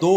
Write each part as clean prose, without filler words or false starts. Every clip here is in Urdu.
2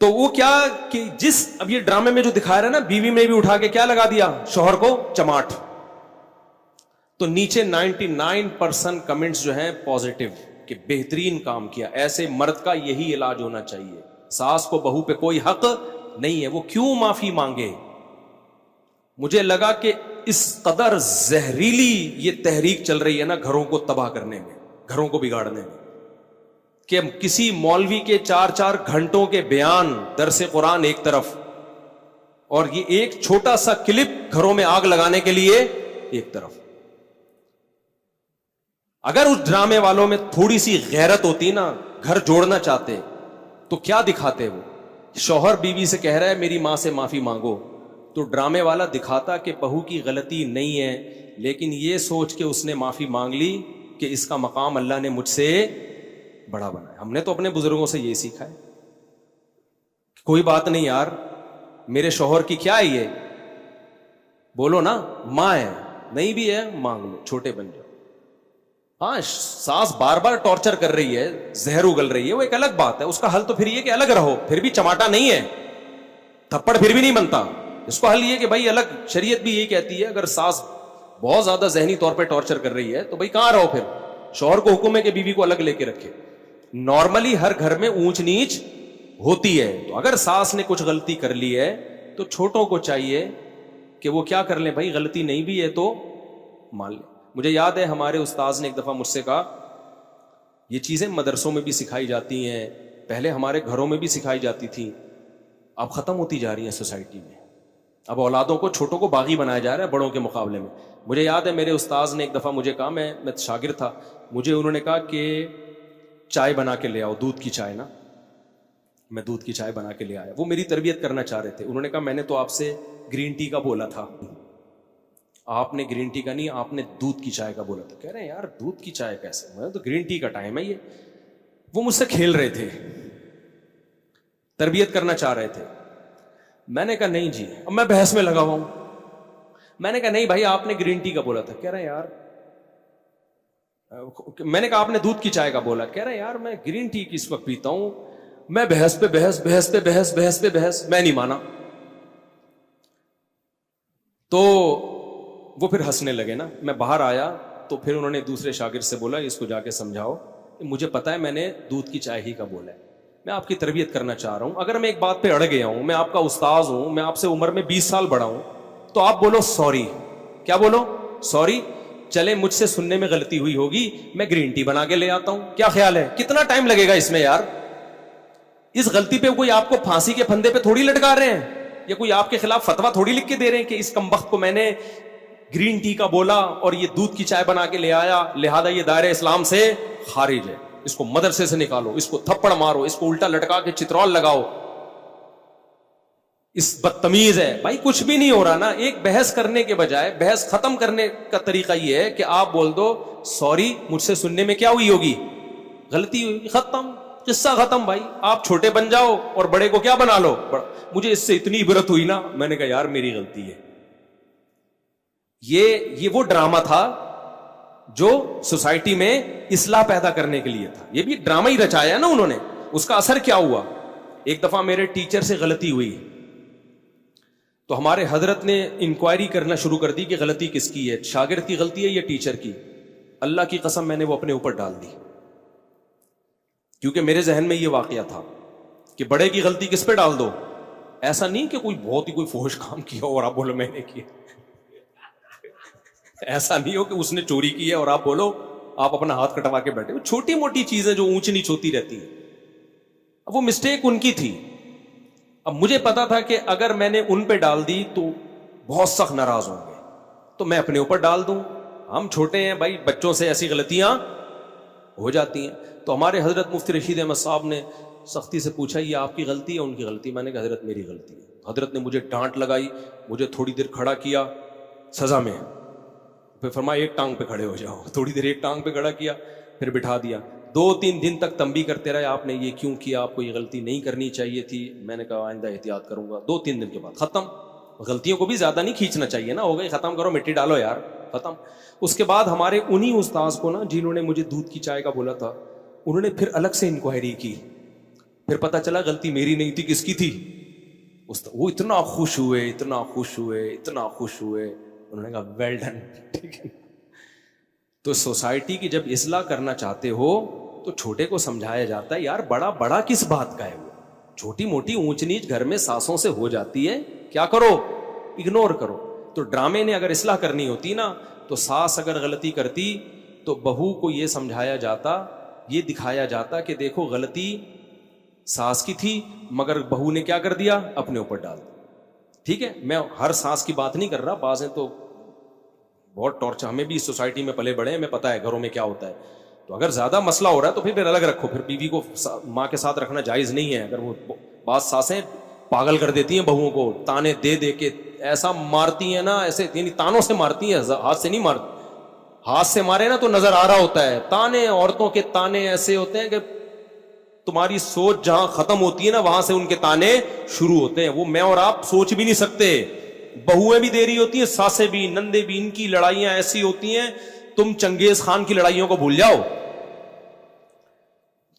تو وہ کیا کہ جس اب یہ ڈرامے میں جو دکھا رہا ہے نا، بیوی میں بھی اٹھا کے کیا لگا دیا، شوہر کو چماٹ. تو نیچے 99% کمنٹس جو ہیں پازیٹیو کہ بہترین کام کیا، ایسے مرد کا یہی علاج ہونا چاہیے، ساس کو بہو پہ کوئی حق نہیں ہے، وہ کیوں معافی مانگے. مجھے لگا کہ اس قدر زہریلی یہ تحریک چل رہی ہے نا گھروں کو تباہ کرنے میں، گھروں کو بگاڑنے میں، کہ کسی مولوی کے 4 گھنٹوں کے بیان، درس قرآن ایک طرف، اور یہ ایک چھوٹا سا کلپ گھروں میں آگ لگانے کے لیے ایک طرف. اگر اس ڈرامے والوں میں تھوڑی سی غیرت ہوتی نا، گھر جوڑنا چاہتے، تو کیا دکھاتے وہ؟ شوہر بیوی سے کہہ رہا ہے میری ماں سے معافی مانگو، تو ڈرامے والا دکھاتا کہ بہو کی غلطی نہیں ہے، لیکن یہ سوچ کے اس نے معافی مانگ لی کہ اس کا مقام اللہ نے مجھ سے بڑا بنایا. ہم نے تو اپنے بزرگوں سے یہ سیکھا ہے، کوئی بات نہیں یار، میرے شوہر کی کیا ہے، یہ بولو نا، ماں ہے، نہیں بھی ہے مانگ لو، چھوٹے بن جاؤ. ہاں ساس بار بار ٹارچر کر رہی ہے، زہر اگل رہی ہے، وہ ایک الگ بات ہے، اس کا حل تو پھر یہ کہ الگ رہو، پھر بھی چماٹا نہیں ہے، تھپڑ پھر بھی نہیں بنتا. اس کو حل یہ کہ بھائی الگ، شریعت بھی یہی کہتی ہے اگر ساس بہت زیادہ ذہنی طور پہ ٹارچر کر رہی ہے تو بھائی کہاں رہو، پھر شوہر کو حکم ہے کہ بیوی کو الگ لے کے رکھے. نارملی ہر گھر میں اونچ نیچ ہوتی ہے، تو اگر ساس نے کچھ غلطی کر لی ہے تو چھوٹوں کو چاہیے کہ وہ کیا کر لیں، بھائی غلطی نہیں بھی ہے تو مان لیں. مجھے یاد ہے ہمارے استاذ نے ایک دفعہ مجھ سے کہا، یہ چیزیں مدرسوں میں بھی سکھائی جاتی ہیں، پہلے ہمارے گھروں میں بھی سکھائی جاتی تھی، اب ختم ہوتی جا رہی ہیں سوسائٹی میں. اب اولادوں کو، چھوٹوں کو باغی بنایا جا رہا ہے بڑوں کے مقابلے میں. مجھے یاد ہے میرے استاذ نے ایک دفعہ مجھے کہا، میں شاگرد تھا، مجھے انہوں نے کہا کہ چائے بنا کے لے آؤ، دودھ کی چائے نا. میں دودھ کی چائے بنا کے لے آیا. وہ میری تربیت کرنا چاہ رہے تھے. انہوں نے کہا میں نے تو آپ سے گرین ٹی کا بولا تھا، آپ نے گرین ٹی کا نہیں، آپ نے دودھ کی چائے کا بولا تھا. کہہ رہے ہیں یار دودھ کی چائے کیسے، میں تو گرین ٹی کا ٹائم ہے یہ. وہ مجھ سے کھیل رہے تھے، تربیت کرنا چاہ رہے تھے. میں نے کہا نہیں جی، اب میں بحث میں لگا ہوا ہوں. میں نے کہا نہیں بھائی آپ نے گرین ٹی کا بولا تھا. کہہ رہے ہیں یار، میں نے کہا آپ نے دودھ کی چائے کا بولا. کہہ رہے ہیں یار میں گرین ٹی کس وقت پیتا ہوں، میں بحث پہ بحث، بحث پہ بحث، بحث پہ بحث، میں نہیں مانا. تو وہ پھر ہنسنے لگے نا. میں باہر آیا تو پھر انہوں نے دوسرے شاگرد سے بولا اس کو جا کے سمجھاؤ کہ مجھے پتا ہے میں نے دودھ کی چائے ہی کا بولا ہے، میں آپ کی تربیت کرنا چاہ رہا ہوں. اگر میں ایک بات پہ اڑ گیا ہوں، میں آپ کا استاذ ہوں، میں آپ سے عمر میں 20 سال بڑا ہوں، تو آپ بولو سوری. کیا بولو؟ سوری. چلے مجھ سے سننے میں غلطی ہوئی ہوگی، میں گرین ٹی بنا کے لے آتا ہوں. کیا خیال ہے کتنا ٹائم لگے گا اس میں یار؟ اس غلطی پہ کوئی آپ کو پھانسی کے پھندے پہ تھوڑی لٹکا رہے ہیں، یا کوئی آپ کے خلاف فتوا تھوڑی لکھ کے دے رہے ہیں کہ اس کمبخت کو میں نے گرین ٹی کا بولا اور یہ دودھ کی چائے بنا کے لے آیا، لہذا یہ دائرہ اسلام سے خارج ہے، اس کو مدرسے سے نکالو، اس کو تھپڑ مارو، اس کو الٹا لٹکا کے چترول لگاؤ، اس بدتمیز ہے. بھائی کچھ بھی نہیں ہو رہا نا. ایک بحث کرنے کے بجائے بحث ختم کرنے کا طریقہ یہ ہے کہ آپ بول دو سوری، مجھ سے سننے میں کیا ہوئی ہوگی، غلطی ہوئی، ختم، قصہ ختم. بھائی آپ چھوٹے بن جاؤ اور بڑے کو کیا بنا لو. مجھے اس سے اتنی عبرت ہوئی نا، میں نے کہا یار میری غلطی ہے. یہ وہ ڈرامہ تھا جو سوسائٹی میں اصلاح پیدا کرنے کے لیے تھا. یہ بھی ڈرامہ ہی رچایا نا انہوں نے. اس کا اثر کیا ہوا؟ ایک دفعہ میرے ٹیچر سے غلطی ہوئی تو ہمارے حضرت نے انکوائری کرنا شروع کر دی کہ غلطی کس کی ہے، شاگرد کی غلطی ہے یا ٹیچر کی. اللہ کی قسم میں نے وہ اپنے اوپر ڈال دی، کیونکہ میرے ذہن میں یہ واقعہ تھا کہ بڑے کی غلطی کس پہ ڈال دو. ایسا نہیں کہ کوئی بہت ہی کوئی فحش کام کیا اور آپ بولو میں نے کیا. ایسا نہیں ہو کہ اس نے چوری کی ہے اور آپ بولو، آپ اپنا ہاتھ کٹوا کے بیٹھے. چھوٹی موٹی چیزیں جو اونچ نیچ ہوتی رہتی ہیں، اب وہ مسٹیک ان کی تھی. اب مجھے پتا تھا کہ اگر میں نے ان پہ ڈال دی تو بہت سخت ناراض ہوں گے، تو میں اپنے اوپر ڈال دوں. ہم چھوٹے ہیں بھائی، بچوں سے ایسی غلطیاں ہو جاتی ہیں. تو ہمارے حضرت مفتی رشید احمد صاحب نے سختی سے پوچھا یہ آپ کی غلطی ہے ان کی غلطی؟ میں نے کہا حضرت میری غلطی ہے. حضرت نے مجھے ڈانٹ لگائی، مجھے تھوڑی دیر کھڑا کیا سزا میں، پھر فرمایا ایک ٹانگ پہ کھڑے ہو جاؤ. تھوڑی دیر ایک ٹانگ پہ کھڑا کیا، پھر بٹھا دیا. 2-3 دن تک تنبیہ کرتے رہے، آپ نے یہ کیوں کیا، آپ کو یہ غلطی نہیں کرنی چاہیے تھی. میں نے کہا آئندہ احتیاط کروں گا. 2-3 دن کے بعد ختم. غلطیوں کو بھی زیادہ نہیں کھینچنا چاہیے نا، ہو گئی ختم کرو، مٹی ڈالو یار، ختم. اس کے بعد ہمارے انہی استاذ کو نا، جنہوں نے مجھے دودھ کی چائے کا بولا تھا، انہوں نے پھر الگ سے انکوائری کی پھر پتا چلا غلطی میری نہیں تھی, کس کی تھی؟ وہ اتنا خوش ہوئے, اتنا خوش ہوئے, اتنا خوش ہوئے, انہوں نے کہا ویل ڈن. ٹھیک ہے, تو سوسائٹی کی جب اصلاح کرنا چاہتے ہو تو چھوٹے کو سمجھایا جاتا ہے یار بڑا بڑا کس بات کا ہے, وہ چھوٹی موٹی اونچ نیچ گھر میں ساسوں سے ہو جاتی ہے, کیا کرو, اگنور کرو. تو ڈرامے نے اگر اصلاح کرنی ہوتی نا, تو ساس اگر غلطی کرتی تو بہو کو یہ سمجھایا جاتا, یہ دکھایا جاتا کہ دیکھو غلطی ساس کی تھی مگر بہو نے کیا کر دیا, اپنے اوپر ڈال دیا. ٹھیک ہے, میں ہر ساس کی بات نہیں کر رہا, بعض ہیں تو بہت ٹارچر, ہمیں بھی اس سوسائٹی میں پلے بڑے ہیں, ہمیں پتا ہے گھروں میں کیا ہوتا ہے. تو اگر زیادہ مسئلہ ہو رہا ہے تو پھر الگ رکھو, پھر بیوی کو ماں کے ساتھ رکھنا جائز نہیں ہے. اگر وہ بعض ساسیں پاگل کر دیتی ہیں بہوؤں کو, تانے دے دے کے ایسا مارتی ہیں نا, ایسے یعنی تانوں سے مارتی ہیں, ہاتھ سے نہیں مارتی. ہاتھ سے مارے نا تو نظر آ رہا ہوتا ہے, تانے, عورتوں کے تانے ایسے ہوتے ہیں کہ تمہاری سوچ جہاں ختم ہوتی ہے نا وہاں سے ان کے تانے شروع ہوتے ہیں. وہ میں اور آپ سوچ بھی نہیں سکتے. بہویں بھی دے رہی ہوتی ہیں, ساسیں بھی, نندے بھی, ان کی لڑائیاں ایسی ہوتی ہیں تم چنگیز خان کی لڑائیوں کو بھول جاؤ.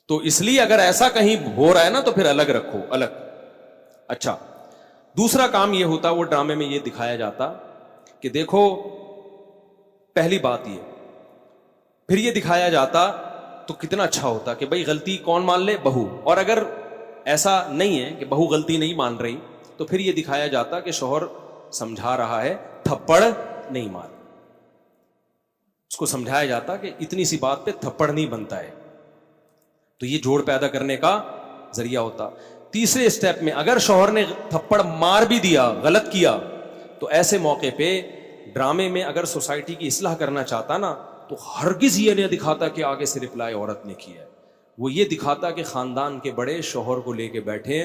تو اس لیے اگر ایسا کہیں ہو رہا ہے نا تو پھر الگ رکھو, الگ. اچھا, دوسرا کام یہ ہوتا, وہ ڈرامے میں یہ دکھایا جاتا کہ دیکھو پہلی بات یہ, پھر یہ دکھایا جاتا تو کتنا اچھا ہوتا کہ بھائی غلطی کون مان لے, بہو. اور اگر ایسا نہیں ہے کہ بہو غلطی نہیں مان رہی تو پھر یہ دکھایا جاتا کہ شوہر سمجھا رہا ہے, تھپڑ نہیں مار. اس کو سمجھایا جاتا کہ اتنی سی بات پہ تھپڑ نہیں بنتا ہے. تو یہ جوڑ پیدا کرنے کا ذریعہ ہوتا. تیسرے اسٹیپ میں اگر شوہر نے تھپڑ مار بھی دیا, غلط کیا, تو ایسے موقع پہ ڈرامے میں اگر سوسائٹی کی اصلاح کرنا چاہتا نا تو ہرگز یہ نہیں دکھاتا کہ آگے سے رپلائی عورت نے کیا ہے. وہ یہ دکھاتا کہ خاندان کے بڑے شوہر کو لے کے بیٹھے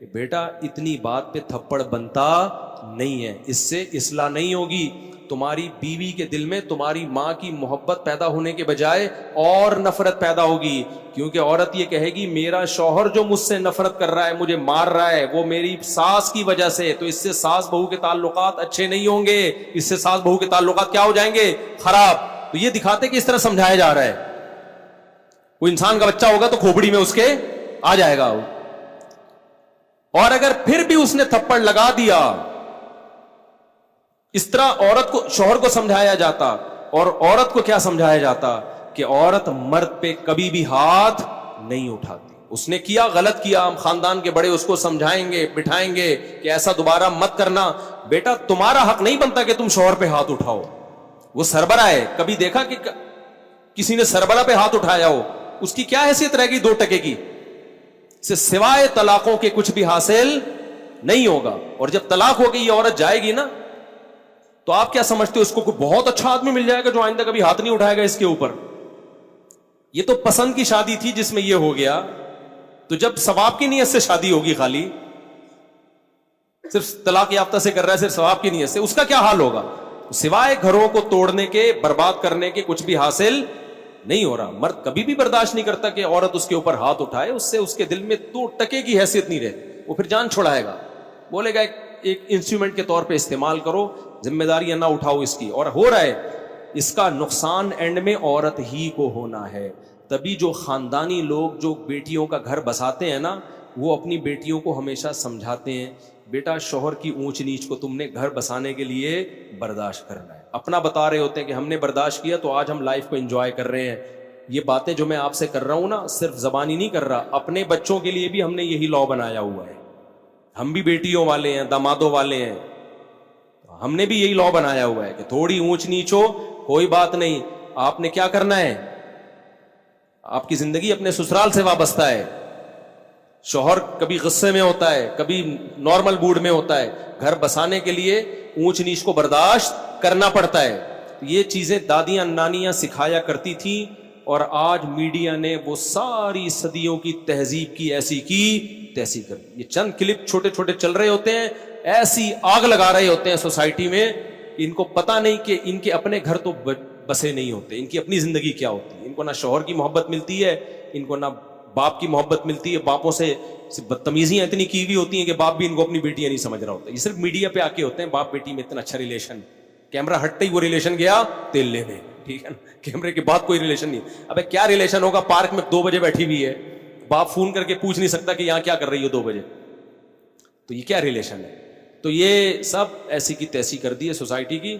کہ بیٹا اتنی بات پہ تھپڑ بنتا نہیں ہے, اس سے اصلاح نہیں ہوگی. تمہاری بیوی کے دل میں تمہاری ماں کی محبت پیدا ہونے کے بجائے اور نفرت پیدا ہوگی, کیونکہ عورت یہ کہے گی میرا شوہر جو مجھ سے نفرت کر رہا ہے, مجھے مار رہا ہے, وہ میری ساس کی وجہ سے. تو اس سے ساس بہو کے تعلقات اچھے نہیں ہوں گے, اس سے ساس بہو کے تعلقات کیا ہو جائیں گے, خراب. تو یہ دکھاتے کہ اس طرح سمجھایا جا رہا ہے. کوئی انسان کا بچہ ہوگا تو کھوپڑی میں اس کے آ جائے گا. اور اگر پھر بھی اس نے تھپڑ لگا دیا, اس طرح عورت کو, شوہر کو سمجھایا جاتا. اور عورت کو کیا سمجھایا جاتا کہ عورت مرد پہ کبھی بھی ہاتھ نہیں اٹھاتی. اس نے کیا, غلط کیا, ہم خاندان کے بڑے اس کو سمجھائیں گے, بٹھائیں گے کہ ایسا دوبارہ مت کرنا. بیٹا تمہارا حق نہیں بنتا کہ تم شوہر پہ ہاتھ اٹھاؤ. وہ سربراہ ہے, کبھی دیکھا کہ کسی نے سربراہ پہ ہاتھ اٹھایا ہو؟ اس کی کیا حیثیت رہے گی 2 ٹکے کی؟ سے سوائے طلاقوں کے کچھ بھی حاصل نہیں ہوگا. اور جب طلاق ہو گئی یہ عورت جائے گی نا, تو آپ کیا سمجھتے ہو, اس کو کوئی بہت اچھا آدمی مل جائے گا جو آئندہ کبھی ہاتھ نہیں اٹھائے گا اس کے اوپر؟ یہ تو پسند کی شادی تھی جس میں یہ ہو گیا. تو جب ثواب کی نیت سے شادی ہوگی, خالی صرف طلاق یافتہ سے کر رہا ہے, صرف ثواب کی نیت سے, اس کا کیا حال ہوگا؟ سوائے گھروں کو توڑنے کے, برباد کرنے کے کچھ بھی حاصل نہیں ہو رہا. مرد کبھی بھی برداشت نہیں کرتا کہ عورت اس کے اوپر ہاتھ اٹھائے, اس سے اس کے دل میں 2 ٹکے کی حیثیت نہیں رہتی. وہ پھر جان چھوڑائے گا, بولے گا ایک انسٹرومنٹ کے طور پہ استعمال کرو, ذمہ داریاں نہ اٹھاؤ اس کی. اور ہو رہا ہے, اس کا نقصان اینڈ میں عورت ہی کو ہونا ہے. تبھی جو خاندانی لوگ جو بیٹیوں کا گھر بساتے ہیں نا, وہ اپنی بیٹیوں کو ہمیشہ سمجھاتے ہیں بیٹا شوہر کی اونچ نیچ کو تم نے گھر بسانے کے لیے برداشت کرنا ہے. اپنا بتا رہے ہوتے ہیں کہ ہم نے برداشت کیا تو آج ہم لائف کو انجوائے کر رہے ہیں. یہ باتیں جو میں آپ سے کر رہا ہوں نا, صرف زبانی نہیں کر رہا, اپنے بچوں کے لیے بھی ہم نے یہی لا بنایا ہوا ہے. ہم بھی بیٹیوں والے ہیں, دامادوں والے ہیں, ہم نے بھی یہی لا بنایا ہوا ہے کہ تھوڑی اونچ نیچ ہو کوئی بات نہیں, آپ نے کیا کرنا ہے, آپ کی زندگی اپنے سسرال سے وابستہ ہے. شوہر کبھی غصے میں ہوتا ہے, کبھی نارمل موڈ میں ہوتا ہے, گھر بسانے کے لیے اونچ نیچ کو برداشت کرنا پڑتا ہے. یہ چیزیں دادیاں نانیاں سکھایا کرتی تھیں, اور آج میڈیا نے وہ ساری صدیوں کی تہذیب کی ایسی کی تیسی کر دی. یہ چند کلپ چھوٹے چھوٹے چل رہے ہوتے ہیں, ایسی آگ لگا رہے ہوتے ہیں سوسائٹی میں, ان کو پتہ نہیں کہ ان کے اپنے گھر تو بسے نہیں ہوتے, ان کی اپنی زندگی کیا ہوتی ہے. ان کو نہ شوہر کی محبت ملتی ہے, ان کو نہ باپ کی محبت ملتی ہے. باپوں سے بدتمیزیاں اتنی کی ہوئی ہوتی ہیں کہ باپ بھی ان کو اپنی بیٹیاں نہیں سمجھ رہا ہوتا. یہ صرف میڈیا پہ آ کے ہوتے ہیں, باپ بیٹی میں اتنا اچھا ریلیشن, کیمرہ ہٹتے ہی وہ ریلیشن گیا تیل لینے, ٹھیک ہے نا, کیمرے کے بعد کوئی ریلیشن نہیں. ابے کیا ریلیشن ہوگا, پارک میں 2 بجے بیٹھی ہوئی ہے, باپ فون کر کے پوچھ نہیں سکتا کہ یہاں کیا کر رہی ہو 2 بجے. تو یہ کیا ریلیشن ہے؟ تو یہ سب ایسی کی تیسی کر دی ہے سوسائٹی کی.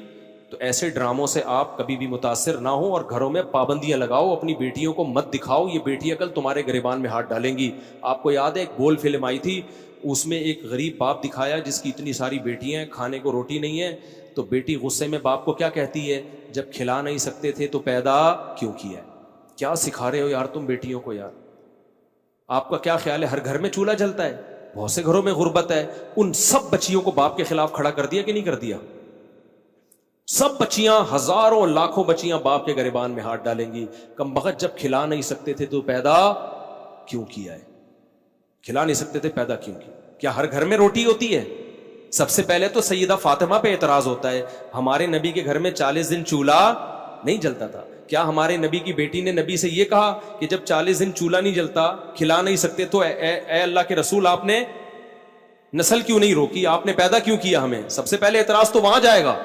تو ایسے ڈراموں سے آپ کبھی بھی متاثر نہ ہو اور گھروں میں پابندیاں لگاؤ. اپنی بیٹیوں کو مت دکھاؤ, یہ بیٹیاں کل تمہارے گریبان میں ہاتھ ڈالیں گی. آپ کو یاد ہے ایک گول فلم آئی تھی, اس میں ایک غریب باپ دکھایا جس کی اتنی ساری بیٹیاں ہیں, کھانے کو روٹی نہیں ہے. تو بیٹی غصے میں باپ کو کیا کہتی ہے, جب کھلا نہیں سکتے تھے تو پیدا کیوں کیا؟ کیا سکھا رہے ہو یار تم بیٹیوں کو یار؟ آپ کا کیا خیال ہے ہر گھر میں چولہا جلتا ہے؟ بہت سے گھروں میں غربت ہے. ان سب بچیوں کو باپ کے خلاف کھڑا کر دیا کہ نہیں کر دیا؟ سب بچیاں, ہزاروں لاکھوں بچیاں باپ کے گریبان میں ہاتھ ڈالیں گی. کم بخت جب کھلا نہیں سکتے تھے تو پیدا کیوں کیا ہے؟ کھلا نہیں سکتے تھے پیدا کیوں کیا؟ کیا ہر گھر میں روٹی ہوتی ہے؟ سب سے پہلے تو سیدہ فاطمہ پہ اعتراض ہوتا ہے, ہمارے نبی کے گھر میں 40 دن چولہا نہیں جلتا تھا. کیا ہمارے نبی کی بیٹی نے نبی سے یہ کہا کہ جب 40 دن چولہا نہیں جلتا, کھلا نہیں سکتے, تو اے اللہ کے رسول آپ نے نسل کیوں نہیں روکی, آپ نے پیدا کیوں کیا ہمیں؟ سب سے پہلے اعتراض تو وہاں جائے گا.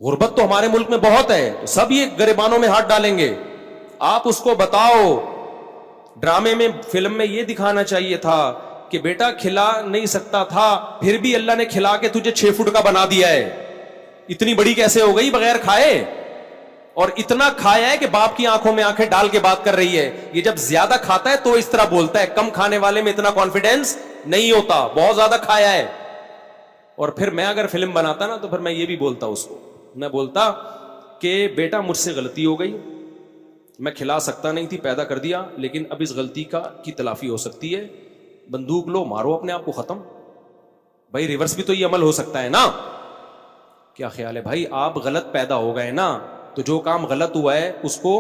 غربت تو ہمارے ملک میں بہت ہے, تو سب یہ گریبانوں میں ہاتھ ڈالیں گے. آپ اس کو بتاؤ, ڈرامے میں فلم میں یہ دکھانا چاہیے تھا کہ بیٹا کھلا نہیں سکتا تھا, پھر بھی اللہ نے کھلا کے تجھے 6 فٹ کا بنا دیا ہے. اتنی بڑی کیسے ہو گئی بغیر کھائے؟ اور اتنا کھایا ہے کہ باپ کی آنکھوں میں آنکھیں ڈال کے بات کر رہی ہے. یہ جب زیادہ کھاتا ہے تو اس طرح بولتا ہے, کم کھانے والے میں اتنا کانفیڈینس نہیں ہوتا, بہت زیادہ کھایا ہے. اور پھر میں اگر فلم بناتا نا تو پھر میں یہ بھی بولتا اس کو, میں بولتا کہ بیٹا مجھ سے غلطی ہو گئی, میں کھلا سکتا نہیں تھی, پیدا کر دیا, لیکن اب اس غلطی کی تلافی ہو سکتی ہے. بندوق لو, مارو اپنے آپ کو ختم. بھائی ریورس بھی تو یہ عمل ہو سکتا ہے نا. کیا خیال ہے بھائی؟ آپ غلط پیدا ہو گئے نا, تو جو کام غلط ہوا ہے اس کو,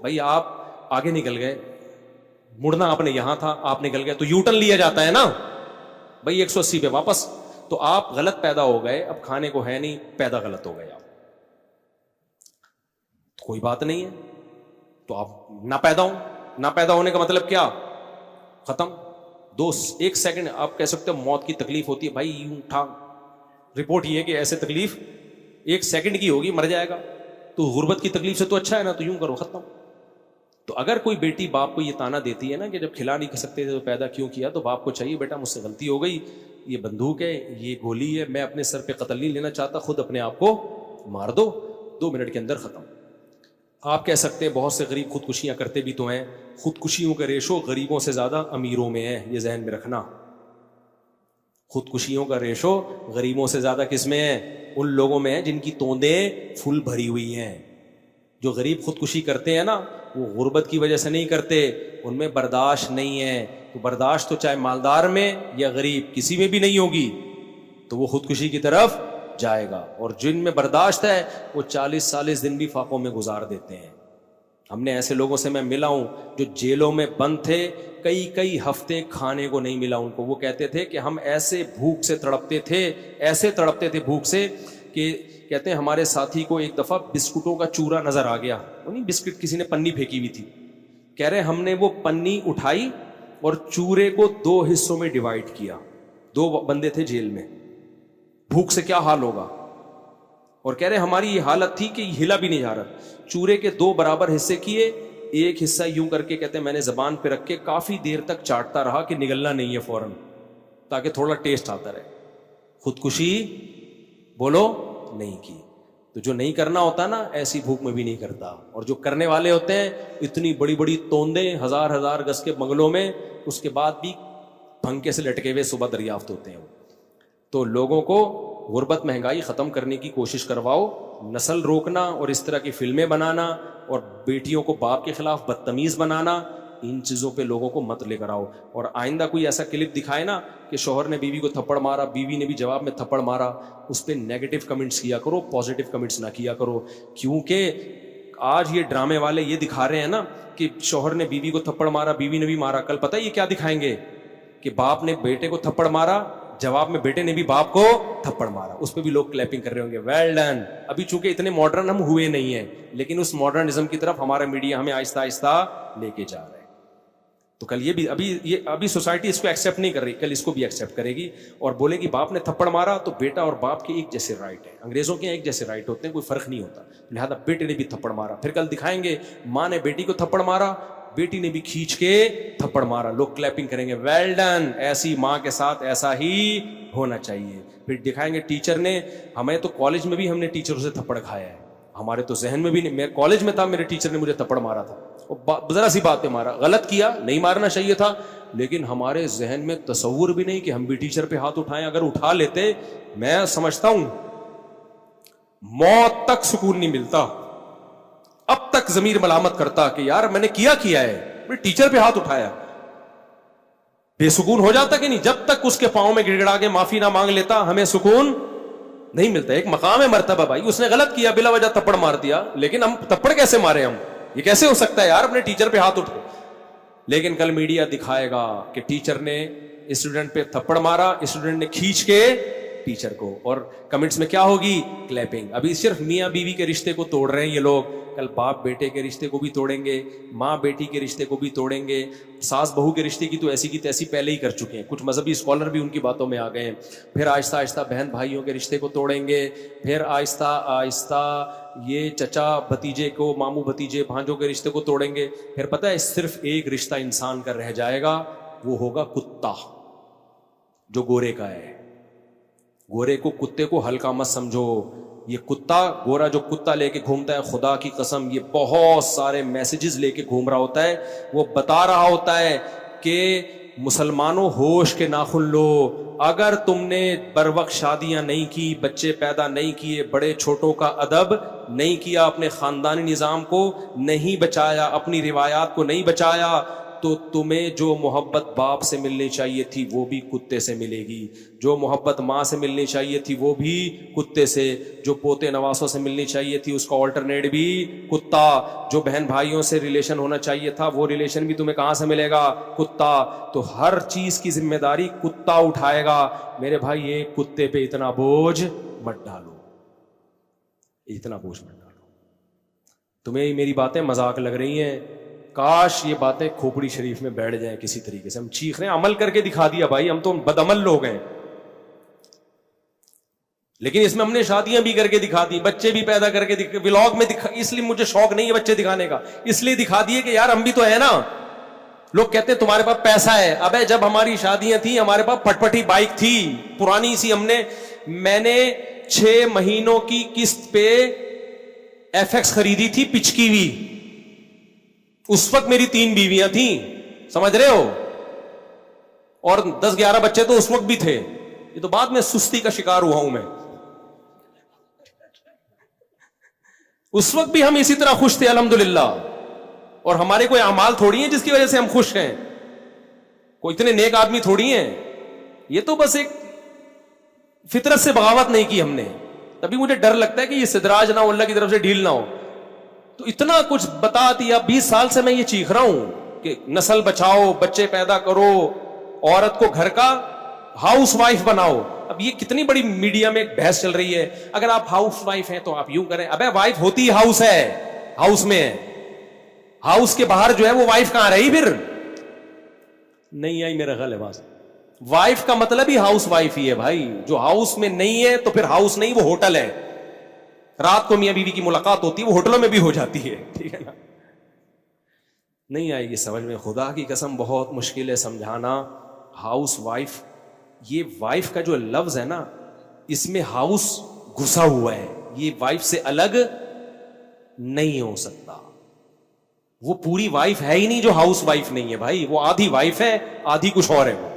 بھائی آپ آگے نکل گئے, مڑنا آپ نے یہاں تھا, آپ نکل گئے تو یو ٹرن لیا جاتا ہے نا بھائی, 180 پہ واپس. تو آپ غلط پیدا ہو گئے, اب کھانے کو ہے نہیں, پیدا غلط ہو گئے آپ, کوئی بات نہیں ہے. تو آپ نہ پیدا ہوں, نہ پیدا ہونے کا مطلب کیا؟ ختم. 1 سیکنڈ آپ کہہ سکتے ہو موت کی تکلیف ہوتی ہے, بھائی یوں اٹھا, رپورٹ یہ ہے کہ ایسے تکلیف 1 سیکنڈ کی ہوگی, مر جائے گا. تو غربت کی تکلیف سے تو اچھا ہے نا, تو یوں کرو, ختم. تو اگر کوئی بیٹی باپ کو یہ تانا دیتی ہے نا کہ جب کھلا نہیں سکتے تھے تو پیدا کیوں کیا, تو باپ کو چاہیے بیٹا مجھ سے غلطی ہو گئی, یہ بندوق ہے, یہ گولی ہے, میں اپنے سر پہ قتل نہیں لینا چاہتا, خود اپنے آپ کو مار دو, 2 منٹ کے اندر ختم. آپ کہہ سکتے ہیں بہت سے غریب خودکشیاں کرتے بھی تو ہیں, خودکشیوں کا ریشو غریبوں سے زیادہ امیروں میں ہے, یہ ذہن میں رکھنا. خودکشیوں کا ریشو غریبوں سے زیادہ کس میں ہے؟ ان لوگوں میں ہے جن کی توندیں پھول بھری ہوئی ہیں. جو غریب خودکشی کرتے ہیں نا, وہ غربت کی وجہ سے نہیں کرتے, ان میں برداشت نہیں ہے. تو برداشت تو چاہے مالدار میں یا غریب کسی میں بھی نہیں ہوگی, تو وہ خودکشی کی طرف جائے گا. اور جن میں برداشت ہے وہ 40 دن بھی فاقوں میں گزار دیتے ہیں. ہم نے ایسے لوگوں سے میں ملا ہوں جو جیلوں میں بند تھے, کئی ہفتے کھانے کو نہیں ملا ان کو. وہ کہتے تھے کہ ہم ایسے بھوک سے تڑپتے تھے بھوک سے کہ کہتے ہیں ہمارے ساتھی کو ایک دفعہ بسکٹوں کا چورا نظر آ گیا, نہیں بسکٹ کسی نے پنی پھینکی ہوئی تھی, کہہ رہے ہم نے وہ پنی اٹھائی اور چورے کو 2 حصوں میں ڈیوائڈ کیا. 2 بندے تھے جیل میں, بھوک سے کیا حال ہوگا. اور کہہ رہے ہماری یہ حالت تھی کہ ہلا بھی نہیں جا رہا. چورے کے 2 برابر حصے کیے, ایک حصہ یوں کر کے کہتے ہیں میں نے زبان پہ رکھ کے کافی دیر تک چاٹتا رہا کہ نگلنا نہیں ہے فوراً, تاکہ تھوڑا ٹیسٹ آتا رہے. خودکشی بولو نہیں کی. تو جو نہیں کرنا ہوتا نا, ایسی بھوک میں بھی نہیں کرتا. اور جو کرنے والے ہوتے ہیں اتنی بڑی بڑی توندیں 1000 گز کے بنگلوں میں, اس کے بعد بھی پھنکے سے لٹکے ہوئے صبح دریافت ہوتے ہیں. تو لوگوں کو غربت مہنگائی ختم کرنے کی کوشش کرواؤ, نسل روکنا اور اس طرح کی فلمیں بنانا اور بیٹیوں کو باپ کے خلاف بدتمیز بنانا, ان چیزوں پہ لوگوں کو مت لے کر آؤ. اور آئندہ کوئی ایسا کلپ دکھائے نا کہ شوہر نے بیوی کو تھپڑ مارا, بیوی نے بھی جواب میں تھپڑ مارا, اس پہ نیگیٹو کمنٹس کیا کرو, پازیٹیو کمنٹس نہ کیا کرو. کیونکہ آج یہ ڈرامے والے یہ دکھا رہے ہیں نا کہ شوہر نے بیوی کو تھپڑ مارا, بیوی نے بھی مارا. کل پتہ یہ کیا دکھائیں گے کہ باپ نے بیٹے کو تھپڑ مارا, جواب میں بیٹے نے بھی باپ کو تھپڑ مارا. اس پہ بھی لوگ کلیپنگ کر رہے ہوں گے, ویل ڈن. ابھی چونکہ اتنے ماڈرن ہم ہوئے نہیں ہیں, لیکن اس ماڈرنزم کی طرف ہمارا میڈیا ہمیں آہستہ آہستہ لے کے جا رہا ہے. تو کل یہ بھی ابھی سوسائٹی اس کو ایکسیپٹ نہیں کر رہی, کل اس کو بھی ایکسیپٹ کرے گی اور بولے گی باپ نے تھپڑ مارا تو بیٹا اور باپ کے ایک جیسے رائٹ ہیں. انگریزوں کے ایک جیسے رائٹ ہوتے ہیں, کوئی فرق نہیں ہوتا, لہذا بیٹے نے بھی تھپڑ مارا. پھر کل دکھائیں گے ماں نے بیٹی کو تھپڑ مارا بیٹی نے بھی کھینچ کے تھپڑ مارا, لوگ کلیپنگ کریں گے, ویل ڈن, ایسی ماں کے ساتھ ایسا ہی ہونا چاہیے. پھر دکھائیں گے ٹیچر نے, ہمیں تو کالج میں بھی ہم نے ٹیچروں سے تھپڑ کھایا ہے, ہمارے تو ذہن میں بھی نہیں, میں کالج میں تھا میرے ٹیچر نے مجھے تھپڑ مارا تھا, ذرا سی بات پہ مارا, غلط کیا, نہیں مارنا چاہیے تھا, لیکن ہمارے ذہن میں تصور بھی نہیں کہ ہم بھی ٹیچر پہ ہاتھ اٹھائیں. اگر اٹھا لیتے, میں سمجھتا ہوں موت تک سکون نہیں ملتا, اب تک ضمیر ملامت کرتا کہ یار میں نے کیا ہے, میں ٹیچر پہ ہاتھ اٹھایا, بے سکون ہو جاتا کہ نہیں. جب تک اس کے پاؤں میں گڑ گڑا کے معافی نہ مانگ لیتا ہمیں سکون نہیں ملتا. ایک مقام ہے مرتبہ بھائی, اس نے غلط کیا, بلا وجہ تھپڑ مار دیا, لیکن ہم تھپڑ کیسے مارے, ہم یہ کیسے ہو سکتا ہے یار, اپنے ٹیچر پہ ہاتھ اٹھے. لیکن کل میڈیا دکھائے گا کہ ٹیچر نے اسٹوڈنٹ پہ تھپڑ مارا, اسٹوڈنٹ نے کھینچ کے ٹیچر کو, اور کمنٹس میں کیا ہوگی, کلیپنگ. ابھی صرف میاں بیوی کے رشتے کو توڑ رہے ہیں یہ لوگ, کل باپ بیٹے کے رشتے کو بھی توڑیں گے, ماں بیٹی کے رشتے کو بھی توڑیں گے, ساس بہو کے رشتے کی تو ایسی کی تیسی پہلے ہی کر چکے ہیں, کچھ مذہبی اسکالر بھی ان کی باتوں میں آ گئے ہیں. پھر آہستہ آہستہ بہن بھائیوں کے رشتے کو توڑیں گے, پھر آہستہ آہستہ یہ چچا بھتیجے کو, ماموں بھتیجے بھانجوں کے رشتے کو توڑیں گے. پھر پتہ ہے صرف ایک رشتہ انسان کا رہ جائے گا, وہ ہوگا کتا, جو گورے کا ہے. گورے کو, کتے کو ہلکا مت سمجھو, یہ کتا گورا جو کتا لے کے گھومتا ہے, خدا کی قسم یہ بہت سارے میسیجز لے کے گھوم رہا ہوتا ہے. وہ بتا رہا ہوتا ہے کہ مسلمانوں ہوش کے ناخن لو, اگر تم نے بروقت شادیاں نہیں کی, بچے پیدا نہیں کیے, بڑے چھوٹوں کا ادب نہیں کیا, اپنے خاندانی نظام کو نہیں بچایا, اپنی روایات کو نہیں بچایا, تو تمہیں جو محبت باپ سے ملنی چاہیے تھی وہ بھی کتے سے ملے گی, جو محبت ماں سے ملنی چاہیے تھی وہ بھی کتے سے, جو پوتے نواسوں سے ملنی چاہیے تھی اس کا آلٹرنیٹ بھی کتا, جو بہن بھائیوں سے ریلیشن ہونا چاہیے تھا وہ ریلیشن بھی تمہیں کہاں سے ملے گا, کتا. تو ہر چیز کی ذمہ داری کتا اٹھائے گا. میرے بھائی ایک کتے پہ اتنا بوجھ مت ڈالو, اتنا بوجھ مت ڈالو. تمہیں میری باتیں مذاق لگ رہی ہیں, کاش یہ باتیں کھوپڑی شریف میں بیٹھ جائیں کسی طریقے سے. ہم چیخ رہے ہیں, عمل کر کے دکھا دیا بھائی, ہم تو بدعمل لوگ ہیں, لیکن اس میں ہم نے شادیاں بھی کر کے دکھا دی, بچے بھی پیدا کر کے ولاگ میں دکھا, اس لیے مجھے شوق نہیں ہے بچے دکھانے کا, اس لیے دکھا دیے کہ یار ہم بھی تو ہیں نا. لوگ کہتے ہیں تمہارے پاس پیسہ ہے, ابے جب ہماری شادیاں تھیں ہمارے پاس پٹپٹی بائک تھی پرانی سی, میں نے 6 مہینوں کی قسط پہ ایف ایکس خریدی تھی پچکی ہوئی, اس وقت میری 3 بیویاں تھیں, سمجھ رہے ہو, اور 10-11 بچے تو اس وقت بھی تھے. یہ تو بعد میں سستی کا شکار ہوا ہوں میں, اس وقت بھی ہم اسی طرح خوش تھے الحمدللہ, اور ہمارے کوئی اعمال تھوڑی ہیں جس کی وجہ سے ہم خوش ہیں, کوئی اتنے نیک آدمی تھوڑی ہیں, یہ تو بس ایک فطرت سے بغاوت نہیں کی ہم نے. تبھی مجھے ڈر لگتا ہے کہ یہ استدراج نہ ہو, اللہ کی طرف سے ڈھیل نہ ہو. تو اتنا کچھ بتا دیا, 20 سال سے میں یہ چیخ رہا ہوں کہ نسل بچاؤ, بچے پیدا کرو, عورت کو گھر کا ہاؤس وائف بناؤ. اب یہ کتنی بڑی میڈیا میں ایک بحث چل رہی ہے, اگر آپ ہاؤس وائف ہیں تو آپ یوں کریں. ابے وائف ہوتی ہاؤس ہے, ہاؤس میں ہے, ہاؤس کے باہر جو ہے وہ وائف کہاں رہی, پھر نہیں آئی میرا خیال ہے بات. وائف کا مطلب ہی ہاؤس وائف ہی ہے بھائی, جو ہاؤس میں نہیں ہے تو پھر ہاؤس نہیں, وہ ہوٹل ہے. رات کو میاں بیوی کی ملاقات ہوتی ہے, وہ ہوٹلوں میں بھی ہو جاتی ہے, ٹھیک ہے نا. نہیں آئے گی سمجھ میں, خدا کی قسم بہت مشکل ہے سمجھانا. ہاؤس وائف, یہ وائف کا جو لفظ ہے نا, اس میں ہاؤس گھسا ہوا ہے, یہ وائف سے الگ نہیں ہو سکتا. وہ پوری وائف ہے ہی نہیں جو ہاؤس وائف نہیں ہے بھائی, وہ آدھی وائف ہے آدھی کچھ اور ہے. وہ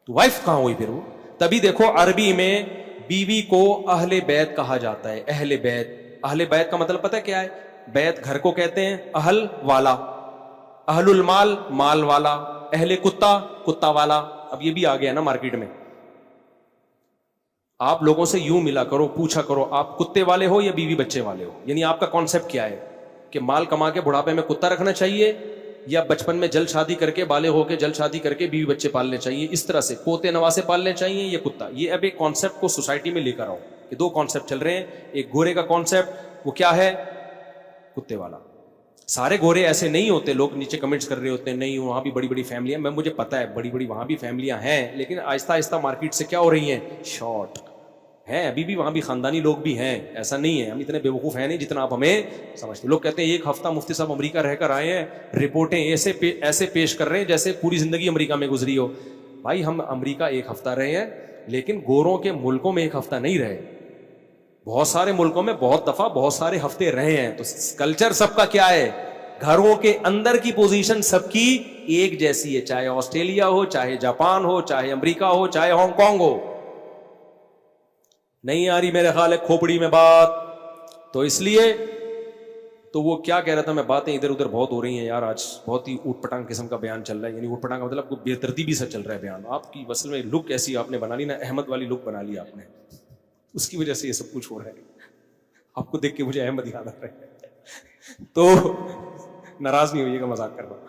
تو وائف کہاں ہوئی پھر وہ. تبھی دیکھو عربی میں بیوی کو اہل بیت کہا جاتا ہے, اہل بیت. اہل بیت کا مطلب پتہ کیا ہے, بیت گھر کو کہتے ہیں, اہل والا, اہل المال مال والا, اہل کتا کتا والا. اب یہ بھی آ گیا نا مارکیٹ میں. آپ لوگوں سے یوں ملا کرو, پوچھا کرو آپ کتے والے ہو یا بیوی بچے والے ہو, یعنی آپ کا کانسیپٹ کیا ہے, کہ مال کما کے بڑھاپے میں کتا رکھنا چاہیے, یا بچپن میں جلد شادی کر کے بالغ ہو کے جلد شادی کر کے بیوی بچے پالنے چاہیے, اس طرح سے پوتے نواسے پالنے چاہیے, یا کتا. یہ اب ایک کانسیپٹ کو سوسائٹی میں لے کر آؤ, کہ 2 کانسیپٹ چل رہے ہیں. ایک گورے کا کانسیپٹ, وہ کیا ہے, کتے والا. سارے گورے ایسے نہیں ہوتے, لوگ نیچے کمنٹس کر رہے ہوتے ہیں نہیں وہاں بھی بڑی بڑی فیملیاں, میں مجھے پتا ہے بڑی بڑی وہاں بھی فیملیاں ہیں, لیکن آہستہ آہستہ مارکیٹ سے کیا ہو رہی ہیں, شارٹ, ہیں ابھی بھی وہاں بھی خاندانی لوگ بھی ہیں, ایسا نہیں ہے, ہم اتنے بیوقوف ہیں نہیں جتنا آپ ہمیں سمجھتے. لوگ کہتے ہیں ایک ہفتہ مفتی صاحب امریکہ رہ کر آئے ہیں, رپورٹیں ایسے پیش کر رہے ہیں جیسے پوری زندگی امریکہ میں گزری ہو. بھائی ہم امریکہ ایک ہفتہ رہے ہیں, لیکن گوروں کے ملکوں میں ایک ہفتہ نہیں رہے, بہت سارے ملکوں میں بہت دفعہ بہت سارے ہفتے رہے ہیں. تو کلچر سب کا کیا ہے, گھروں کے اندر کی پوزیشن سب کی ایک جیسی ہے, چاہے آسٹریلیا ہو, چاہے جاپان ہو, چاہے امریکہ ہو, چاہے ہانگ کانگ ہو. نہیں آ رہی میرے خیال ہے کھوپڑی میں بات. تو اس لیے تو وہ کیا کہہ رہا تھا میں, باتیں ادھر ادھر بہت ہو رہی ہیں یار, آج بہت ہی اوٹ پٹانگ قسم کا بیان چل رہا ہے. یعنی اوٹ پٹانگ کا مطلب بے ترتیبی سے چل رہا ہے بیان. آپ کی اصل میں لک ایسی آپ نے بنا لی نا, احمد والی لک بنا لی آپ نے, اس کی وجہ سے یہ سب کچھ ہو رہا ہے. آپ کو دیکھ کے مجھے احمد یاد آ رہا ہے, تو ناراض نہیں ہوئیے گا, مذاق کر رہا ہوں.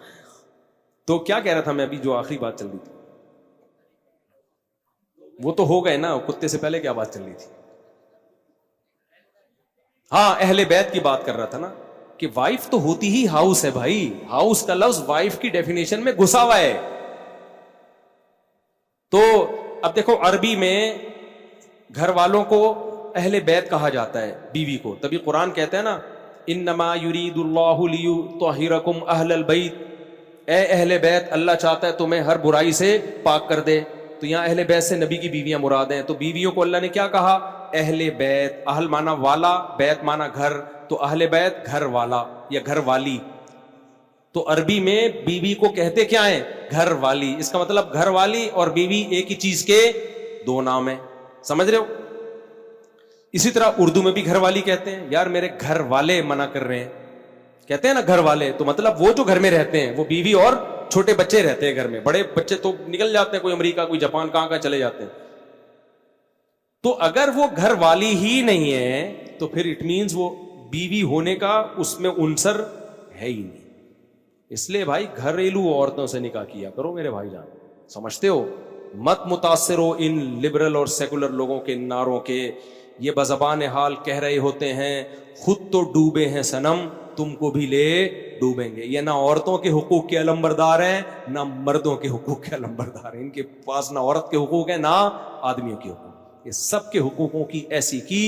تو کیا کہہ رہا تھا میں ابھی, جو آخری بات چل رہی تھی وہ تو ہو گئے نا, کتے سے پہلے کیا بات چل رہی تھی؟ ہاں اہل بیت کی بات کر رہا تھا نا, کہ وائف تو ہوتی ہی ہاؤس ہے بھائی. ہاؤس کا لفظ وائف کی ڈیفینیشن میں گھسا ہوا ہے. تو اب دیکھو عربی میں گھر والوں کو اہل بیت کہا جاتا ہے, بیوی کو. تبھی قرآن کہتا ہے نا انما یرید اللہ لیطہرکم اہل البیت, اے اہل بیت اللہ چاہتا ہے تمہیں ہر برائی سے پاک کر دے. تو یہاں اہل بیت سے نبی کی بیویاں مراد ہیں. تو بیویوں کو اللہ نے کیا کہا, اہل بیت. اہل مانا والا, بیت مانا گھر, تو اہل بیت گھر والا یا گھر والی. تو عربی میں بیوی کو کہتے کیا ہیں, گھر والی. اس کا مطلب گھر والی اور بیوی ایک ہی چیز کے دو نام ہیں, سمجھ رہے ہو. اسی طرح اردو میں بھی گھر والی کہتے ہیں. یار میرے گھر والے منع کر رہے ہیں, کہتے ہیں نا گھر والے, تو مطلب وہ جو گھر میں رہتے ہیں, وہ بیوی اور چھوٹے بچے رہتے ہیں گھر میں. بڑے بچے تو نکل جاتے ہیں, کوئی امریکہ کوئی جاپان کہاں چلے جاتے ہیں. تو اگر وہ گھر والی ہی نہیں ہے تو پھر اٹ مینز وہ بیوی ہونے کا اس میں عنصر ہے ہی نہیں. اس لیے بھائی گھریلو عورتوں سے نکاح کیا کرو میرے بھائی جان, سمجھتے ہو. مت متاثر ہو ان لبرل اور سیکولر لوگوں کے نعروں کے. یہ بزبان حال کہہ رہے ہوتے ہیں خود تو ڈوبے ہیں صنم, تم کو بھی لے ڈوبیں گے. یہ نہ عورتوں کے حقوق کے علمبردار ہیں, نہ مردوں کے حقوق کے علمبردار ہیں. ان کے پاس نہ عورت کے حقوق ہیں نہ آدمیوں کے حقوق. یہ سب کے حقوقوں کی ایسی کی